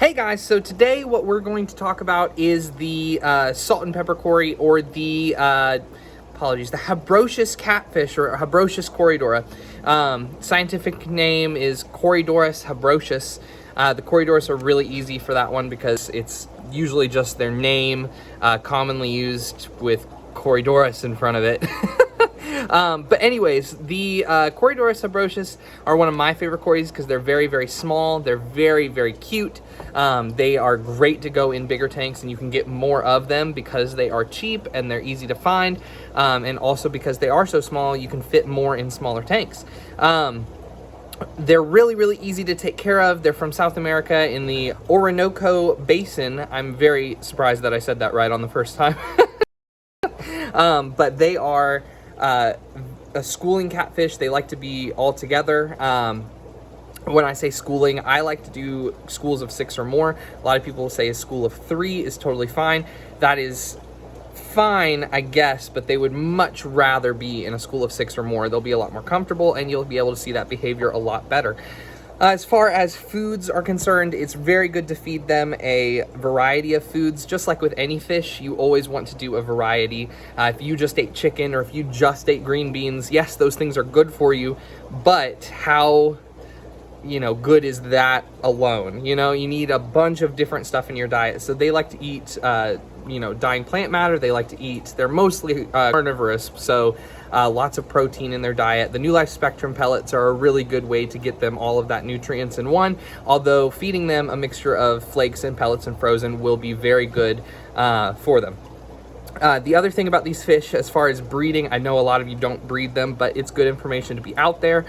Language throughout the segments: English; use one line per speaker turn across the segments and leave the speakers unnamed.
Hey guys, so today what we're going to talk about is the salt and pepper cory, or the the Habrosus catfish, or Habrosus corydora. Scientific name is Corydoras habrosus. The Corydoras are really easy for that one because it's usually just their name, commonly used with Corydoras in front of it. But anyways, the Corydoras habrosus are one of my favorite corys because they're very, very small. They're very, very cute. They are great to go in bigger tanks, and you can get more of them because they are cheap and they're easy to find. And also because they are so small, you can fit more in smaller tanks. They're really, really easy to take care of. They're from South America in the Orinoco Basin. I'm very surprised that I said that right on the first time. But they are a schooling catfish. They like to be all together. When I say schooling, I like to do schools of 6 or more. A lot of people say a school of 3 is totally fine. That is fine, I guess, but they would much rather be in a school of 6 or more. They'll be a lot more comfortable, and you'll be able to see that behavior a lot better. As far as foods are concerned, it's very good to feed them a variety of foods. Just like with any fish, you always want to do a variety. If you just ate chicken, or if you just ate green beans, yes, those things are good for you, but how good is that alone? You need a bunch of different stuff in your diet. So they like to eat dying plant matter. They like to eat, they're mostly carnivorous, so lots of protein in their diet. The New Life Spectrum pellets are a really good way to get them all of that nutrients in one, although feeding them a mixture of flakes and pellets and frozen will be very good for them. The other thing about these fish, as far as breeding, I know a lot of you don't breed them, but it's good information to be out there.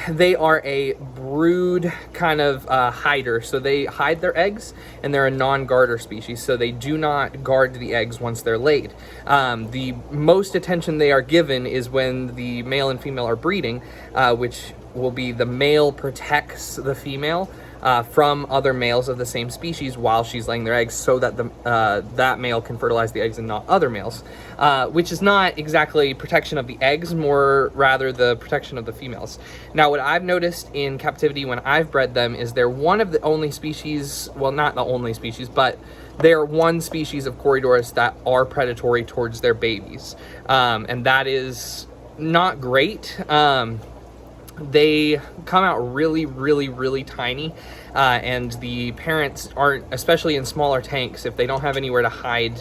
They are a brood kind of hider, so they hide their eggs, and they're a non-garter species, so they do not guard the eggs once they're laid. The most attention they are given is when the male and female are breeding, which will be the male protects the female from other males of the same species while she's laying their eggs, so that that male can fertilize the eggs and not other males, which is not exactly protection of the eggs, more rather the protection of the females. Now, what I've noticed in captivity when I've bred them is they're one of the only species, well, not the only species, but they're one species of Corydoras that are predatory towards their babies, and that is not great. They come out really, really, really tiny, and the parents aren't, especially in smaller tanks, if they don't have anywhere to hide,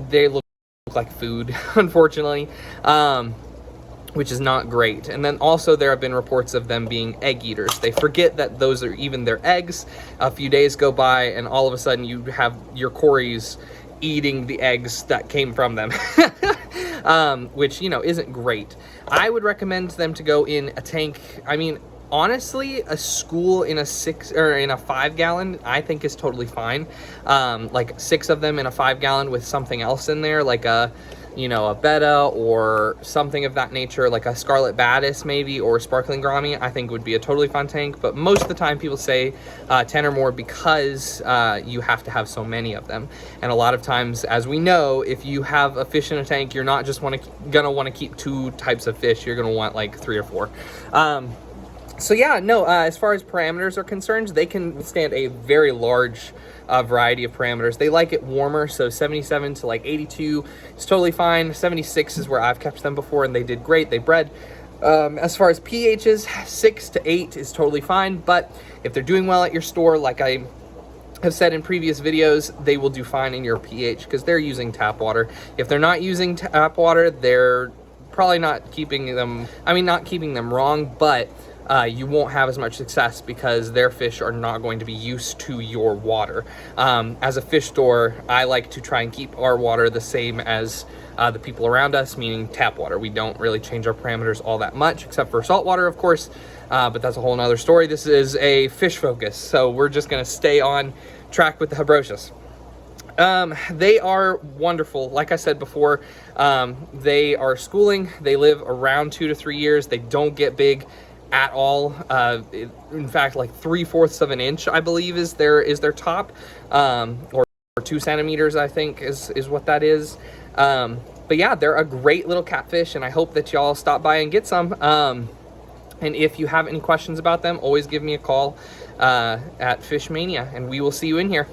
they look like food, unfortunately, which is not great. And then also there have been reports of them being egg eaters. They forget that those are even their eggs. A few days go by, and all of a sudden you have your corys eating the eggs that came from them. Which, isn't great. I would recommend them to go in a tank. I mean, honestly, a school in a 6 or in a 5-gallon, I think is totally fine. Like 6 of them in a 5-gallon with something else in there, like a betta or something of that nature, like a scarlet baddis maybe, or sparkling grami, I think would be a totally fun tank. But most of the time people say 10 or more because you have to have so many of them. And a lot of times, as we know, if you have a fish in a tank, you're not just gonna want to keep 2 types of fish, you're gonna want like 3 or 4. So yeah, no, as far as parameters are concerned, they can withstand a very large variety of parameters. They like it warmer, so 77 to like 82 is totally fine. 76 is where I've kept them before, and they did great. They bred. As far as pHs, 6 to 8 is totally fine, but if they're doing well at your store, like I have said in previous videos, they will do fine in your pH because they're using tap water. If they're not using tap water, they're probably not keeping them, not keeping them wrong, but you won't have as much success because their fish are not going to be used to your water. As a fish store, I like to try and keep our water the same as the people around us, meaning tap water. We don't really change our parameters all that much, except for salt water, of course, but that's a whole nother story. This is a fish focus, so we're just gonna stay on track with the Habrosus. They are wonderful. Like I said before, they are schooling. They live around 2 to 3 years. They don't get big at all. In fact, like 3/4 of an inch, I believe, is their top, or 2 centimeters, I think is what that is. But yeah, they're a great little catfish, and I hope that y'all stop by and get some. And if you have any questions about them, always give me a call. at Fish Mania, and we will see you in here.